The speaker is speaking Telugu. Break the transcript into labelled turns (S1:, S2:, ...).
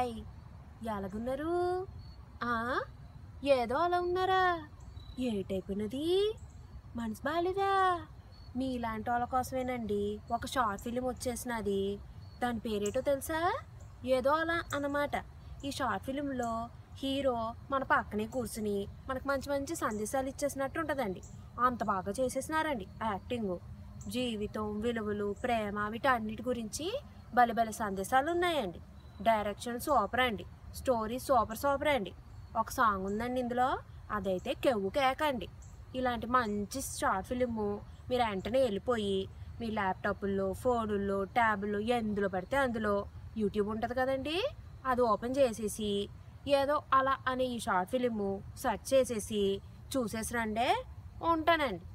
S1: హాయ్, ఎలాగున్నారు? ఆ, ఏదో అలా ఉన్నారా? ఏటైపోయినది? మనసు బాగాలేదా? మీలాంటి వాళ్ళ కోసమేనండి ఒక షార్ట్ ఫిలిం వచ్చేసినది. దాని పేరేటో తెలుసా? ఏదో అలా అన్నమాట. ఈ షార్ట్ ఫిలింలో హీరో మన పక్కనే కూర్చుని మనకు మంచి మంచి సందేశాలు ఇచ్చేసినట్టు ఉంటుందండి. అంత బాగా చేసేసినారండి యాక్టింగ్. జీవితం, విలువలు, ప్రేమ వీటన్నిటి గురించి భలే భలే సందేశాలు ఉన్నాయండి. డైరెక్షన్ సూపర్ అండి. స్టోరీ సూపర్ అండి. ఒక సాంగ్ ఉందండి ఇందులో, అదైతే కెవ్వు కేకండి. ఇలాంటి మంచి షార్ట్ ఫిలిము మీరు వెంటనే వెళ్ళిపోయి మీ ల్యాప్టాప్ల్లో, ఫోనుల్లో, ట్యాబుల్లో ఎందులో పడితే అందులో యూట్యూబ్ ఉంటుంది కదండి, అది ఓపెన్ చేసేసి ఏదో అలా అనే ఈ షార్ట్ ఫిలిము సెర్చ్ చేసేసి చూసేసి రండే. ఉంటానండి.